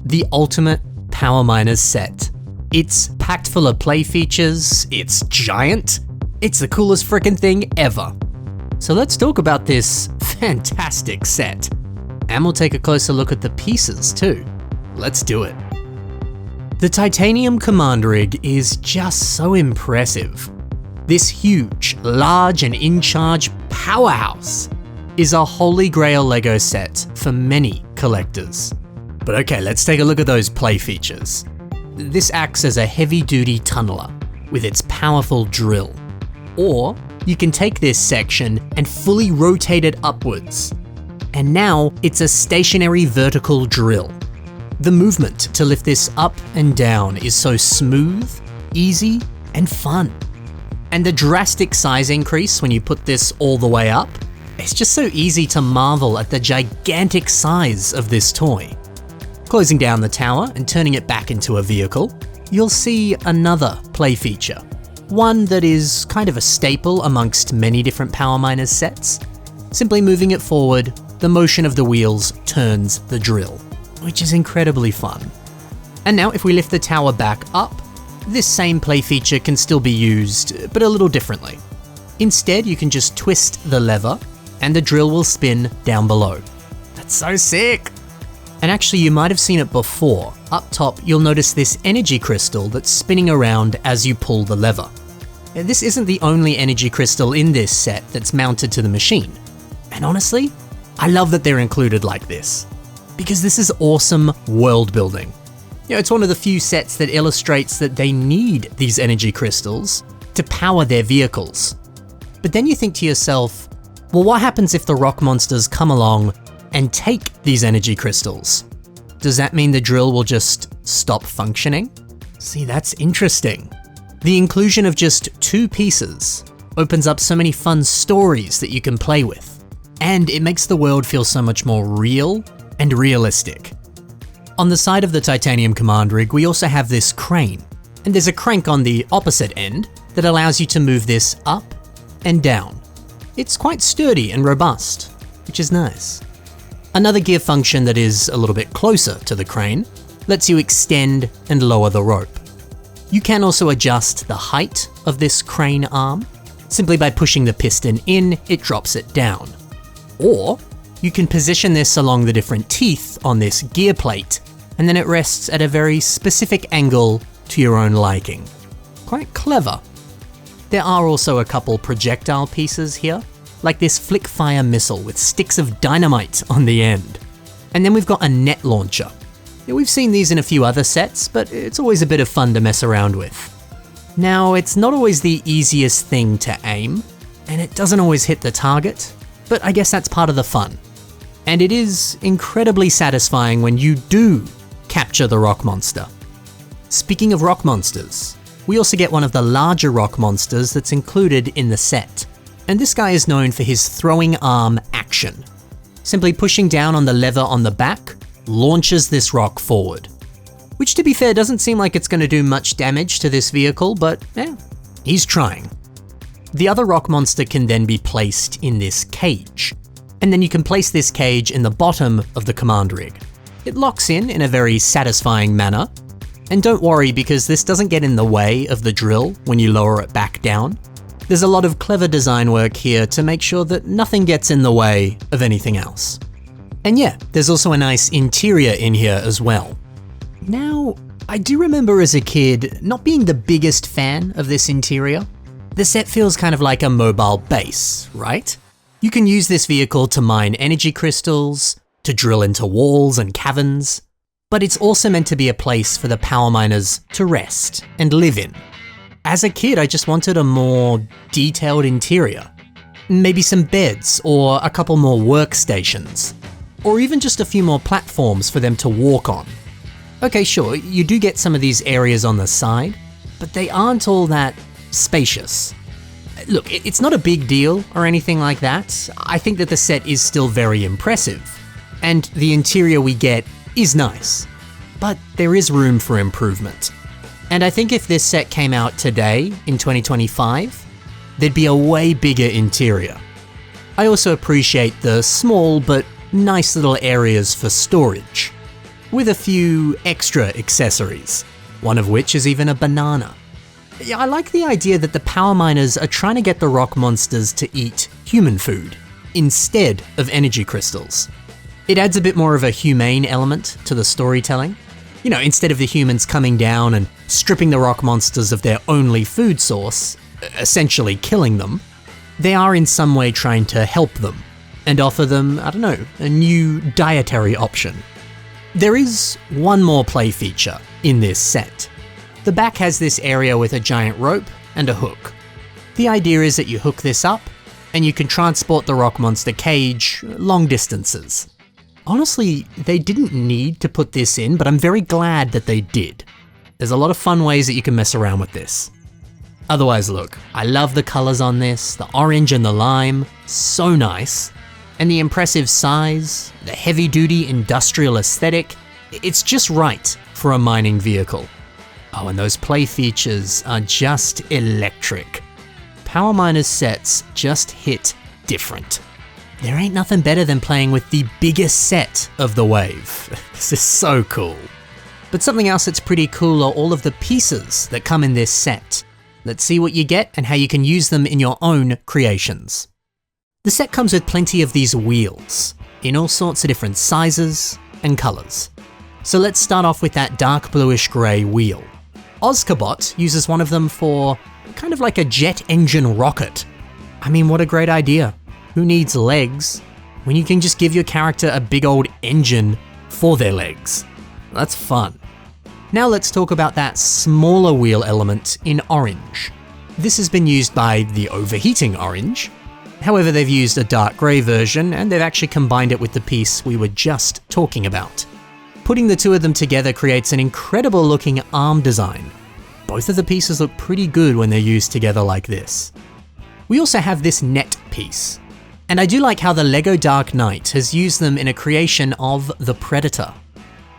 the ultimate Power Miners set. It's packed full of play features, it's giant, it's the coolest frickin' thing ever. So let's talk about this fantastic set. And we'll take a closer look at the pieces too. Let's do it. The titanium command rig is just so impressive. This huge, large and in-charge powerhouse is a holy grail LEGO set for many collectors. But okay, let's take a look at those play features. This acts as a heavy-duty tunneler with its powerful drill. Or you can take this section and fully rotate it upwards. And now it's a stationary vertical drill. The movement to lift this up and down is so smooth, easy, and fun. And the drastic size increase when you put this all the way up, it's just so easy to marvel at the gigantic size of this toy. Closing down the tower and turning it back into a vehicle, you'll see another play feature. One that is kind of a staple amongst many different Power Miners sets. Simply moving it forward, the motion of the wheels turns the drill, which is incredibly fun. And now if we lift the tower back up, this same play feature can still be used, but a little differently. Instead, you can just twist the lever and the drill will spin down below. That's so sick! And actually, you might have seen it before. Up top, you'll notice this energy crystal that's spinning around as you pull the lever. This isn't the only energy crystal in this set that's mounted to the machine. And honestly, I love that they're included like this, because this is awesome world building. It's one of the few sets that illustrates that they need these energy crystals to power their vehicles. But then you think to yourself, well, what happens if the rock monsters come along and take these energy crystals? Does that mean the drill will just stop functioning? See, that's interesting. The inclusion of just 2 pieces opens up so many fun stories that you can play with, and it makes the world feel so much more real and realistic. On the side of the titanium command rig, we also have this crane, and there's a crank on the opposite end that allows you to move this up and down. It's quite sturdy and robust, which is nice. Another gear function that is a little bit closer to the crane lets you extend and lower the rope. You can also adjust the height of this crane arm. Simply by pushing the piston in, it drops it down. Or you can position this along the different teeth on this gear plate, and then it rests at a very specific angle to your own liking. Quite clever. There are also a couple projectile pieces here, like this flick fire missile with sticks of dynamite on the end. And then we've got a net launcher. We've seen these in a few other sets, but it's always a bit of fun to mess around with. Now, it's not always the easiest thing to aim, and it doesn't always hit the target, but I guess that's part of the fun. And it is incredibly satisfying when you do capture the rock monster. Speaking of rock monsters, we also get one of the larger rock monsters that's included in the set. And this guy is known for his throwing arm action. Simply pushing down on the lever on the back launches this rock forward. Which, to be fair, doesn't seem like it's going to do much damage to this vehicle, but he's trying. The other rock monster can then be placed in this cage. And then you can place this cage in the bottom of the command rig. It locks in a very satisfying manner. And don't worry, because this doesn't get in the way of the drill when you lower it back down. There's a lot of clever design work here to make sure that nothing gets in the way of anything else. And yeah, there's also a nice interior in here as well. Now, I do remember as a kid not being the biggest fan of this interior. The set feels kind of like a mobile base, right? You can use this vehicle to mine energy crystals, to drill into walls and caverns, but it's also meant to be a place for the power miners to rest and live in. As a kid, I just wanted a more detailed interior. Maybe some beds or a couple more workstations, or even just a few more platforms for them to walk on. Okay, sure, you do get some of these areas on the side, but they aren't all that spacious. Look, it's not a big deal or anything like that. I think that the set is still very impressive, and the interior we get is nice, but there is room for improvement. And I think if this set came out today, in 2025, there'd be a way bigger interior. I also appreciate the small but nice little areas for storage. with a few extra accessories, one of which is even a banana. Yeah, I like the idea that the power miners are trying to get the rock monsters to eat human food instead of energy crystals. It adds a bit more of a humane element to the storytelling. You know, instead of the humans coming down and stripping the rock monsters of their only food source, essentially killing them, they are in some way trying to help them and offer them, I don't know, a new dietary option. There is one more play feature in this set. The back has this area with a giant rope and a hook. The idea is that you hook this up and you can transport the rock monster cage long distances. Honestly, they didn't need to put this in, but I'm very glad that they did. There's a lot of fun ways that you can mess around with this. Otherwise, look, I love the colors on this, the orange and the lime, so nice. And the impressive size, the heavy-duty industrial aesthetic, it's just right for a mining vehicle. Oh, and those play features are just electric. Power Miners sets just hit different. There ain't nothing better than playing with the biggest set of the wave. This is so cool. But something else that's pretty cool are all of the pieces that come in this set. Let's see what you get and how you can use them in your own creations. The set comes with plenty of these wheels, in all sorts of different sizes and colors. So let's start off with that dark bluish grey wheel. Ozcabot uses one of them for kind of like a jet engine rocket. I mean, what a great idea. Who needs legs when you can just give your character a big old engine for their legs? That's fun. Now let's talk about that smaller wheel element in orange. This has been used by the overheating orange. However, they've used a dark grey version and they've actually combined it with the piece we were just talking about. Putting the two of them together creates an incredible looking arm design. Both of the pieces look pretty good when they're used together like this. We also have this net piece. And I do like how the LEGO Dark Knight has used them in a creation of the Predator.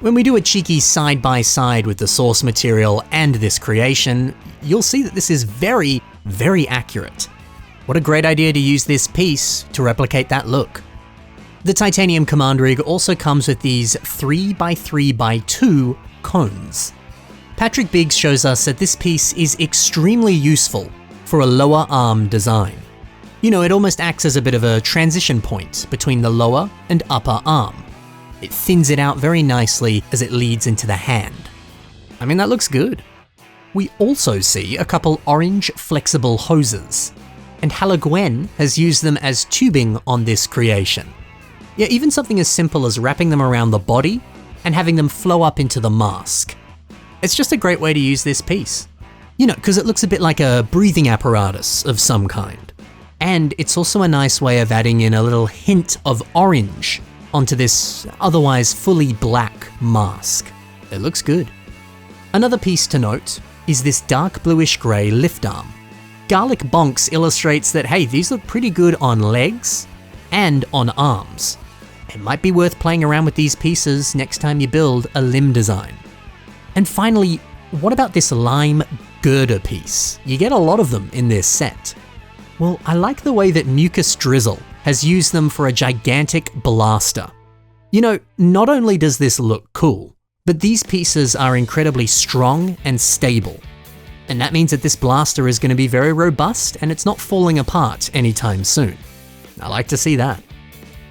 When we do a cheeky side-by-side with the source material and this creation, you'll see that this is very, very accurate. What a great idea to use this piece to replicate that look. The titanium command rig also comes with these 3x3x2 cones. Patrick Biggs shows us that this piece is extremely useful for a lower arm design. You know, it almost acts as a bit of a transition point between the lower and upper arm. It thins it out very nicely as it leads into the hand. I mean, that looks good. We also see a couple orange flexible hoses, and Halogwen has used them as tubing on this creation. Yeah, even something as simple as wrapping them around the body and having them flow up into the mask. It's just a great way to use this piece. You know, because it looks a bit like a breathing apparatus of some kind. And it's also a nice way of adding in a little hint of orange onto this otherwise fully black mask. It looks good. Another piece to note is this dark bluish grey lift arm. Garlic Bonks illustrates that, hey, these look pretty good on legs and on arms. It might be worth playing around with these pieces next time you build a limb design. And finally, what about this lime girder piece? You get a lot of them in this set. Well, I like the way that Mucus Drizzle has used them for a gigantic blaster. You know, not only does this look cool, but these pieces are incredibly strong and stable. And that means that this blaster is going to be very robust and it's not falling apart anytime soon. I like to see that.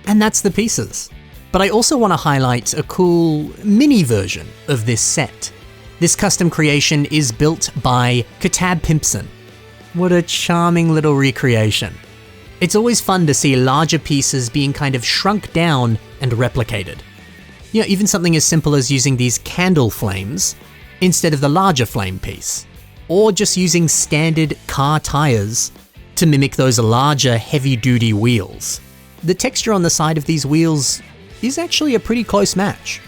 And that's the pieces. But I also want to highlight a cool mini version of this set. This custom creation is built by Katab Pimpson. What a charming little recreation. It's always fun to see larger pieces being kind of shrunk down and replicated. You know, even something as simple as using these candle flames instead of the larger flame piece. Or just using standard car tires to mimic those larger heavy-duty wheels. The texture on the side of these wheels is actually a pretty close match.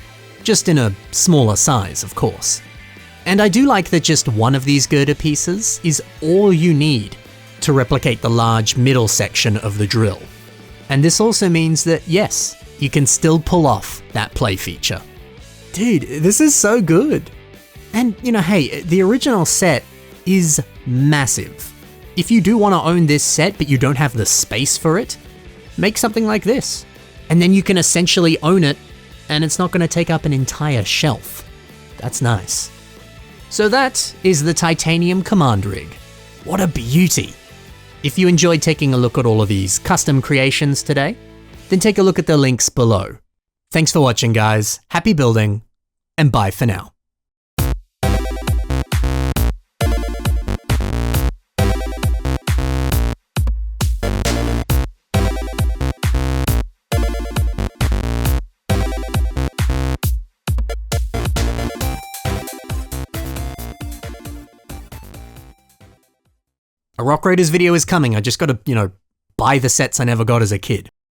Just in a smaller size, of course. And I do like that just one of these girder pieces is all you need to replicate the large middle section of the drill. And this also means that, yes, you can still pull off that play feature. Dude, this is so good. And, you know, hey, the original set is massive. If you do want to own this set but you don't have the space for it, make something like this. And then you can essentially own it and it's not going to take up an entire shelf. That's nice. So that is the titanium command rig. What a beauty. If you enjoyed taking a look at all of these custom creations today, then take a look at the links below. Thanks for watching, guys. Happy building, and bye for now. A Rock Raiders video is coming. I just gotta, buy the sets I never got as a kid.